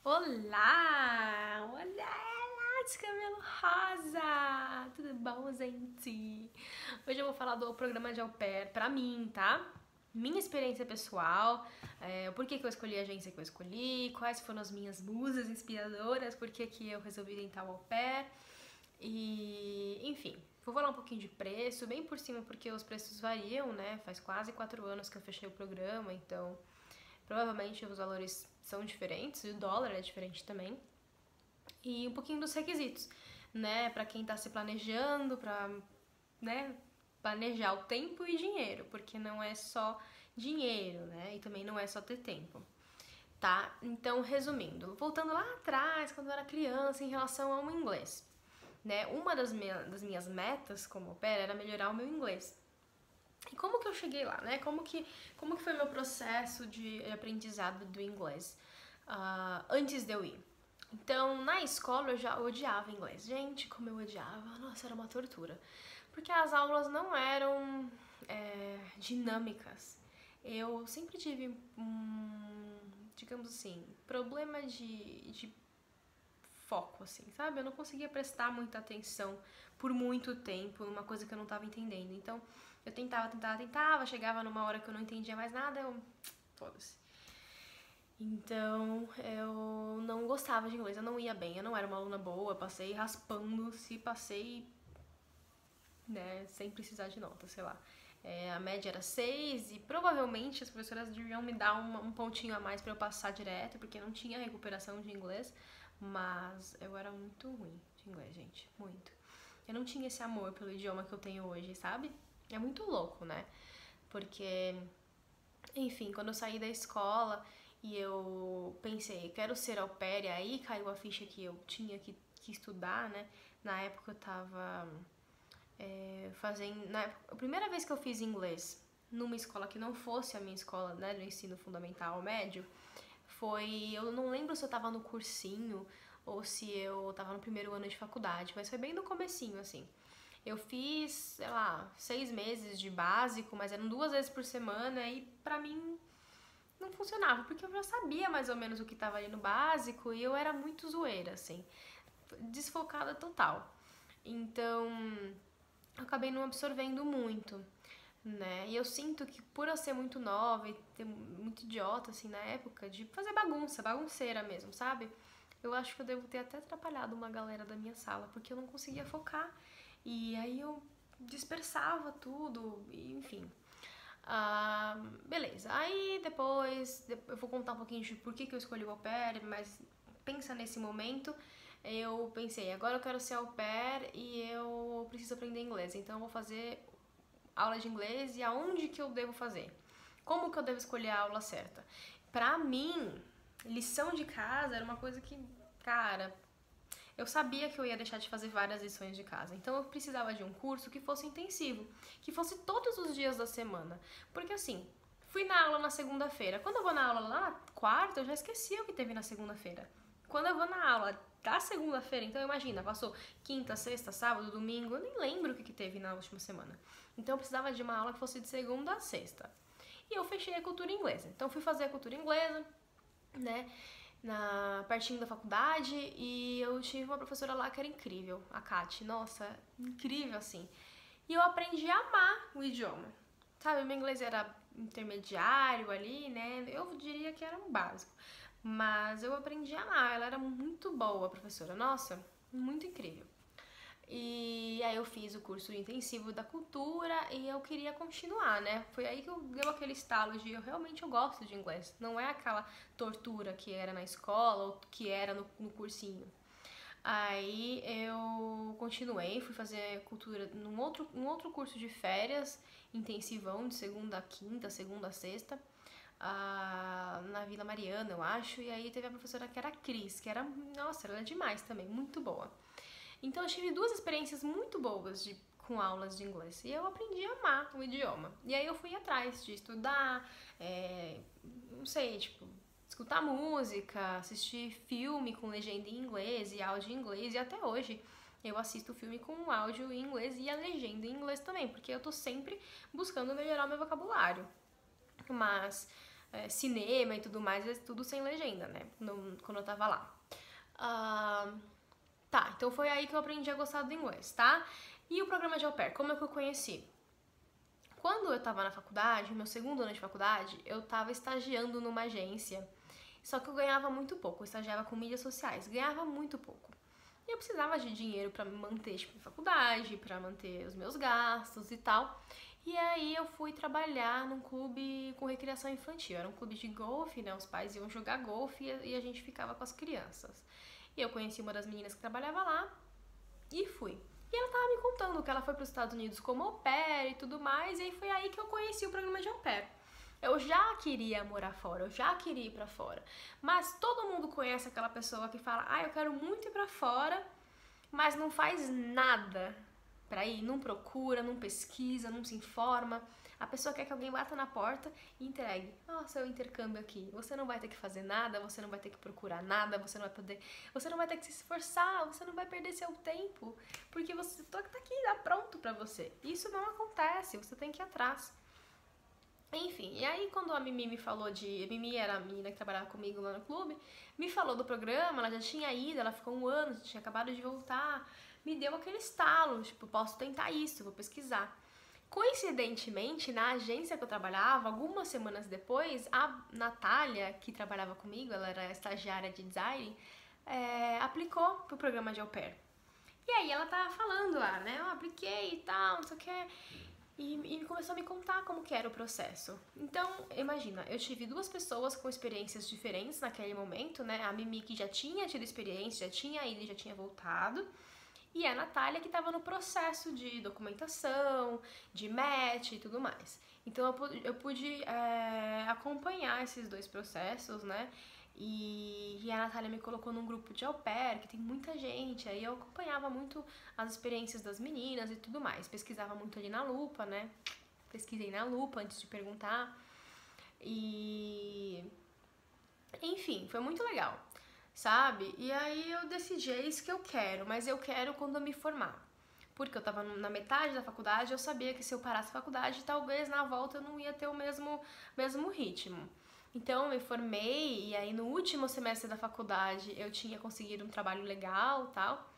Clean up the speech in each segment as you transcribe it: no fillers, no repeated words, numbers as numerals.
Olá! Olá, de cabelo rosa! Tudo bom, gente? Hoje eu vou falar do programa de au pair pra mim, tá? Minha experiência pessoal, o porquê que eu escolhi a agência que eu escolhi, quais foram as minhas musas inspiradoras, por que eu resolvi tentar o au pair e, enfim, vou falar um pouquinho de preço, bem por cima porque os preços variam, né? Faz quase 4 anos que eu fechei o programa, então provavelmente os valores são diferentes, e o dólar é diferente também. E um pouquinho dos requisitos, né? Pra quem tá se planejando, pra, né, planejar o tempo e dinheiro, porque não é só dinheiro, né? E também não é só ter tempo. Tá? Então, resumindo, voltando lá atrás, quando eu era criança, em relação ao inglês, né? Uma das minhas metas como au pair era melhorar o meu inglês. E como que eu cheguei lá, né? Como que foi meu processo de aprendizado do inglês antes de eu ir? Então, na escola eu já odiava inglês. Gente, como eu odiava. Nossa, era uma tortura. Porque as aulas não eram dinâmicas. Eu sempre tive digamos assim, problema de foco, assim, sabe? Eu não conseguia prestar muita atenção por muito tempo numa coisa que eu não tava entendendo. Então, eu tentava, chegava numa hora que eu não entendia mais nada, foda-se. Então, eu não gostava de inglês, eu não ia bem, eu não era uma aluna boa, eu passei raspando, se passei, né, sem precisar de nota, sei lá. A média era 6 e provavelmente as professoras deviam me dar um pontinho a mais pra eu passar direto, porque não tinha recuperação de inglês, mas eu era muito ruim de inglês, gente, muito. Eu não tinha esse amor pelo idioma que eu tenho hoje, sabe? É muito louco, né? Porque, enfim, quando eu saí da escola e eu pensei, quero ser au pair, e aí caiu a ficha que eu tinha que estudar, né? Na época eu tava fazendo. A primeira vez que eu fiz inglês numa escola que não fosse a minha escola, né, do ensino fundamental médio, foi. Eu não lembro se eu tava no cursinho ou se eu tava no primeiro ano de faculdade, mas foi bem no comecinho, assim. Eu fiz, sei lá, 6 meses de básico, mas eram 2 vezes por semana e pra mim não funcionava, porque eu já sabia mais ou menos o que tava ali no básico e eu era muito zoeira, assim, desfocada total. Então, eu acabei não absorvendo muito, né? E eu sinto que por eu ser muito nova e ter muito idiota, assim, na época, de fazer bagunça, bagunceira mesmo, sabe? Eu acho que eu devo ter até atrapalhado uma galera da minha sala, porque eu não conseguia focar. E aí eu dispersava tudo, e, enfim. Beleza. Aí depois eu vou contar um pouquinho de por que eu escolhi o au pair, mas pensa nesse momento. Eu pensei, agora eu quero ser au pair e eu preciso aprender inglês, então eu vou fazer aula de inglês e aonde que eu devo fazer? Como que eu devo escolher a aula certa? Pra mim, lição de casa era uma coisa que, cara, eu sabia que eu ia deixar de fazer várias lições de casa. Então eu precisava de um curso que fosse intensivo, que fosse todos os dias da semana. Porque assim, fui na aula na segunda-feira. Quando eu vou na aula lá na quarta, eu já esqueci o que teve na segunda-feira. Quando eu vou na aula da segunda-feira, então imagina, passou quinta, sexta, sábado, domingo, eu nem lembro o que teve na última semana. Então eu precisava de uma aula que fosse de segunda a sexta. E eu fechei a cultura inglesa. Então fui fazer a cultura inglesa, né, pertinho da faculdade, e eu tive uma professora lá que era incrível, a Kati. Nossa, incrível assim. E eu aprendi a amar o idioma. Sabe, meu inglês era intermediário ali, né? Eu diria que era um básico. Mas eu aprendi a amar, ela era muito boa, a professora. Nossa, muito incrível. E aí eu fiz o curso intensivo da cultura e eu queria continuar, né? Foi aí que eu deu aquele estalo de eu gosto de inglês. Não é aquela tortura que era na escola ou que era no cursinho. Aí eu continuei, fui fazer cultura num outro curso de férias, intensivão, de segunda a quinta, segunda a sexta, na Vila Mariana, eu acho. E aí teve a professora que era a Cris, que era, nossa, ela era demais também, muito boa. Então eu tive 2 experiências muito boas com aulas de inglês e eu aprendi a amar o idioma. E aí eu fui atrás de estudar, não sei, tipo, escutar música, assistir filme com legenda em inglês e áudio em inglês, e até hoje eu assisto filme com áudio em inglês e a legenda em inglês também, porque eu tô sempre buscando melhorar o meu vocabulário. Mas cinema e tudo mais, tudo sem legenda, né? Quando eu tava lá. Tá, então foi aí que eu aprendi a gostar do inglês, tá? E o programa de au pair, como é que eu conheci? Quando eu tava na faculdade, meu segundo ano de faculdade, eu tava estagiando numa agência, só que eu ganhava muito pouco, eu estagiava com mídias sociais, ganhava muito pouco. E eu precisava de dinheiro pra me manter, tipo, em faculdade, pra manter os meus gastos e tal. E aí eu fui trabalhar num clube com recreação infantil, era um clube de golfe, né, os pais iam jogar golfe e a gente ficava com as crianças. E eu conheci uma das meninas que trabalhava lá e fui. E ela tava me contando que ela foi para os Estados Unidos como au pair e tudo mais, e aí foi aí que eu conheci o programa de au pair. Eu já queria morar fora, eu já queria ir pra fora. Mas todo mundo conhece aquela pessoa que fala: eu quero muito ir pra fora, mas não faz nada pra ir, não procura, não pesquisa, não se informa. A pessoa quer que alguém bata na porta e entregue. Seu intercâmbio aqui. Você não vai ter que fazer nada, você não vai ter que procurar nada, você não vai ter que se esforçar, você não vai perder seu tempo, porque você tá aqui, tá pronto pra você. Isso não acontece, você tem que ir atrás. Enfim, e aí quando a Mimi me falou a Mimi era a menina que trabalhava comigo lá no clube, me falou do programa, ela já tinha ido, ela ficou 1 ano, tinha acabado de voltar, me deu aquele estalo, tipo, posso tentar isso, vou pesquisar. Coincidentemente, na agência que eu trabalhava, algumas semanas depois, a Natália, que trabalhava comigo, ela era estagiária de design, aplicou pro programa de au pair. E aí ela tava falando lá, né, eu apliquei e tal, não sei o que, e começou a me contar como que era o processo. Então, imagina, eu tive 2 pessoas com experiências diferentes naquele momento, né, a Mimi que já tinha tido experiência, já tinha ido e já tinha voltado, e a Natália que estava no processo de documentação, de match e tudo mais. Então eu pude acompanhar esses 2 processos, né? E a Natália me colocou num grupo de au pair, que tem muita gente, aí eu acompanhava muito as experiências das meninas e tudo mais. Pesquisava muito ali na lupa, né? Pesquisei na lupa antes de perguntar. E... Enfim, foi muito legal, sabe? E aí eu decidi, é isso que eu quero, mas eu quero quando eu me formar. Porque eu tava na metade da faculdade, eu sabia que se eu parasse a faculdade, talvez na volta eu não ia ter o mesmo ritmo. Então eu me formei e aí no último semestre da faculdade eu tinha conseguido um trabalho legal, tal,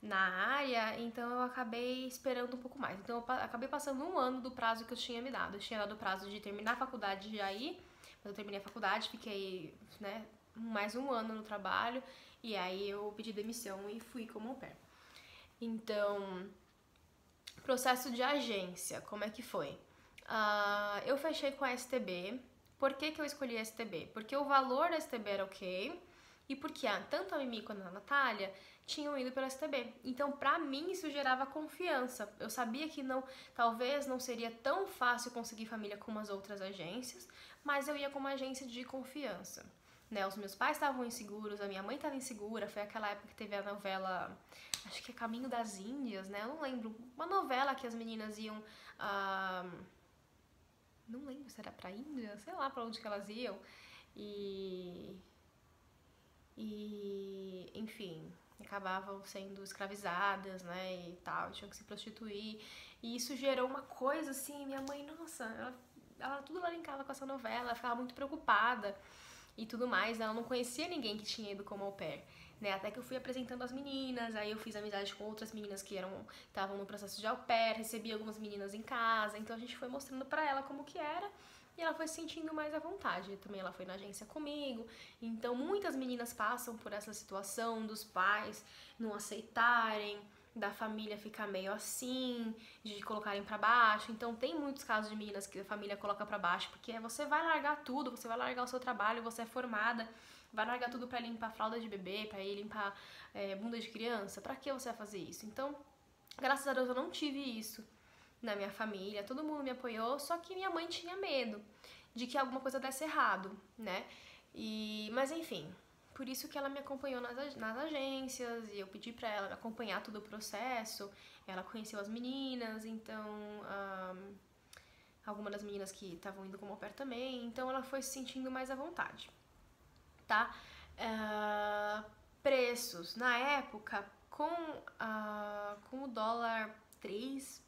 na área, então eu acabei esperando um pouco mais. Então eu acabei passando 1 ano do prazo que eu tinha me dado. Eu tinha dado o prazo de terminar a faculdade já aí, mas eu terminei a faculdade, fiquei, né, mais 1 ano no trabalho e aí eu pedi demissão e fui como au pair. Então, processo de agência, como é que foi? Eu fechei com a STB. Por que eu escolhi a STB? Porque o valor da STB era ok e porque tanto a Mimi quanto a Natália tinham ido pela STB. Então, pra mim, isso gerava confiança. Eu sabia que talvez não seria tão fácil conseguir família como as outras agências, mas eu ia com uma agência de confiança. Né, os meus pais estavam inseguros, a minha mãe estava insegura, foi aquela época que teve a novela, acho que é Caminho das Índias, né, eu não lembro, uma novela que as meninas iam, não lembro se era pra Índia, sei lá pra onde que elas iam, e enfim, acabavam sendo escravizadas, né, e tal, tinham que se prostituir, e isso gerou uma coisa assim, minha mãe, nossa, ela tudo lá linkava com essa novela, ela ficava muito preocupada, e tudo mais, ela não conhecia ninguém que tinha ido como au pair, né, até que eu fui apresentando as meninas, aí eu fiz amizade com outras meninas que estavam no processo de au pair, recebi algumas meninas em casa, então a gente foi mostrando pra ela como que era, e ela foi se sentindo mais à vontade, também ela foi na agência comigo, então muitas meninas passam por essa situação dos pais não aceitarem, da família ficar meio assim, de colocarem pra baixo. Então tem muitos casos de meninas que a família coloca pra baixo, porque você vai largar tudo, você vai largar o seu trabalho, você é formada, vai largar tudo pra limpar fralda de bebê, pra ir limpar bunda de criança, pra que você vai fazer isso? Então, graças a Deus eu não tive isso na minha família, todo mundo me apoiou, só que minha mãe tinha medo de que alguma coisa desse errado, né? Mas enfim, por isso que ela me acompanhou nas agências e eu pedi pra ela acompanhar todo o processo. Ela conheceu as meninas, então algumas das meninas que estavam indo como au pair também, então ela foi se sentindo mais à vontade, tá? Preços, na época, com o dólar R$3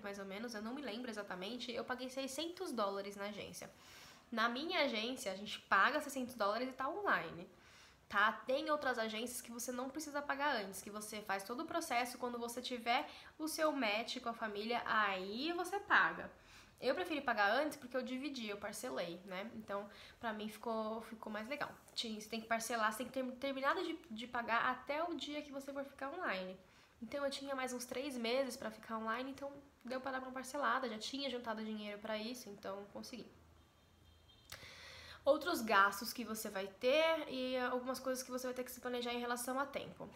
mais ou menos, eu não me lembro exatamente, eu paguei $600 na agência. Na minha agência, a gente paga $600 e tá online. Tá? Tem outras agências que você não precisa pagar antes, que você faz todo o processo, quando você tiver o seu match com a família, aí você paga. Eu preferi pagar antes porque eu dividi, eu parcelei, né? Então, pra mim ficou mais legal. Você tem que parcelar, você tem que ter terminado de pagar até o dia que você for ficar online. Então, eu tinha mais uns 3 meses pra ficar online, então deu pra dar uma parcelada, já tinha juntado dinheiro pra isso, então consegui. Outros gastos que você vai ter e algumas coisas que você vai ter que se planejar em relação a tempo.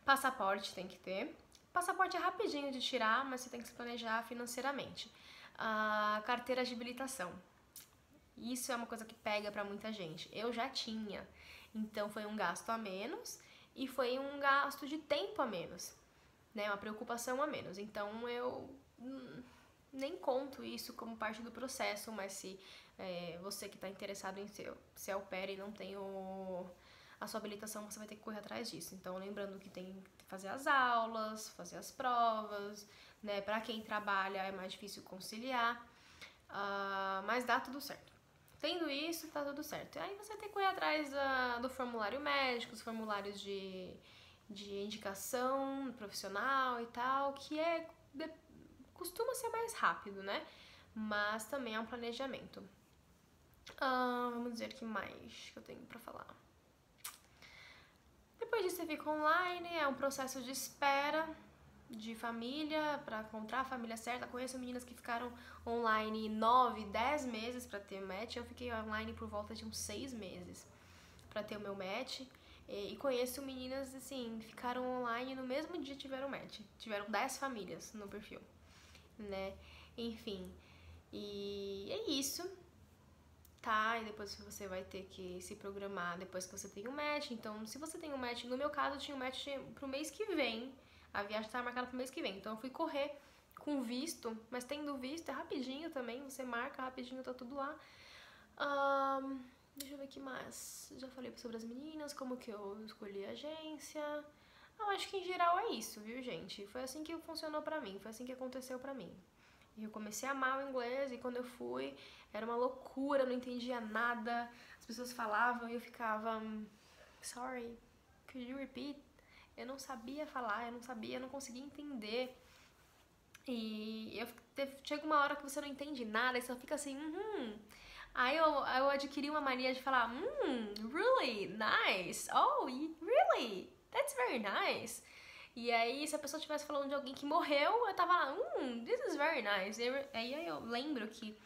Passaporte tem que ter. Passaporte é rapidinho de tirar, mas você tem que se planejar financeiramente. A carteira de habilitação. Isso é uma coisa que pega pra muita gente. Eu já tinha, então foi um gasto a menos e foi um gasto de tempo a menos, né? Uma preocupação a menos. Então eu nem conto isso como parte do processo, mas se você que está interessado em ser au pair e não tem a sua habilitação, você vai ter que correr atrás disso. Então, lembrando que tem que fazer as aulas, fazer as provas, né? Para quem trabalha é mais difícil conciliar, mas dá tudo certo. Tendo isso, tá tudo certo. Aí você tem que correr atrás do formulário médico, os formulários de indicação profissional e tal, que costuma ser mais rápido, né? Mas também é um planejamento. Vamos dizer que mais que eu tenho pra falar. Depois disso você fica online, é um processo de espera de família pra encontrar a família certa. Conheço meninas que ficaram online 9, 10 meses pra ter match. Eu fiquei online por volta de uns 6 meses pra ter o meu match. E conheço meninas, assim, ficaram online no mesmo dia tiveram match. Tiveram 10 famílias no perfil, né? Enfim, e é isso, tá? E depois você vai ter que se programar depois que você tem um match. Então, se você tem um match, no meu caso, eu tinha um match pro mês que vem. A viagem estava marcada pro mês que vem. Então, eu fui correr com visto, mas tendo visto é rapidinho também. Você marca rapidinho, tá tudo lá. Deixa eu ver o que mais. Já falei sobre as meninas, como que eu escolhi a agência. Eu acho que em geral é isso, viu, gente? Foi assim que funcionou pra mim, foi assim que aconteceu pra mim. E eu comecei a amar o inglês e quando eu fui, era uma loucura, eu não entendia nada. As pessoas falavam e eu ficava... Sorry, could you repeat? Eu não sabia falar, eu não conseguia entender. E chega uma hora que você não entende nada e só fica assim, Aí eu adquiri uma mania de falar, really nice, oh, really, that's very nice. E aí, se a pessoa estivesse falando de alguém que morreu, eu tava lá, this is very nice. Aí eu lembro que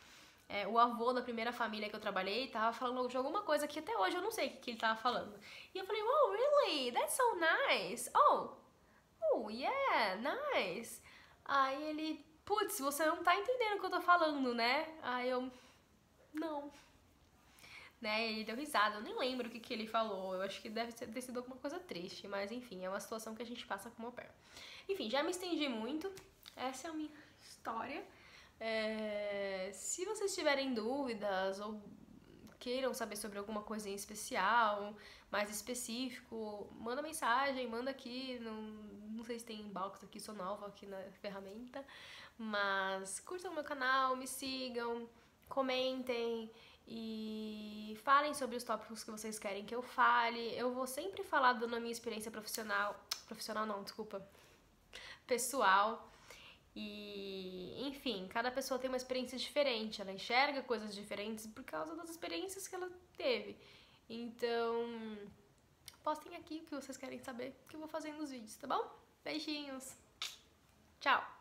o avô da primeira família que eu trabalhei tava falando de alguma coisa que até hoje eu não sei o que ele tava falando. E eu falei, oh, really? That's so nice. Oh, yeah, nice. Aí ele, putz, você não tá entendendo o que eu tô falando, né? Aí eu, não. Né, ele deu risada, eu nem lembro o que ele falou, eu acho que deve ter sido alguma coisa triste, mas enfim, é uma situação que a gente passa como au pair. Enfim, já me estendi muito, essa é a minha história. Se vocês tiverem dúvidas ou queiram saber sobre alguma coisa em especial, mais específico, manda mensagem, manda aqui, não sei se tem inbox aqui, sou nova aqui na ferramenta, mas curtam o meu canal, me sigam, comentem e falem sobre os tópicos que vocês querem que eu fale. Eu vou sempre falar na minha experiência pessoal. E, enfim, cada pessoa tem uma experiência diferente, ela enxerga coisas diferentes por causa das experiências que ela teve. Então, postem aqui o que vocês querem saber, que eu vou fazendo os vídeos, tá bom? Beijinhos! Tchau!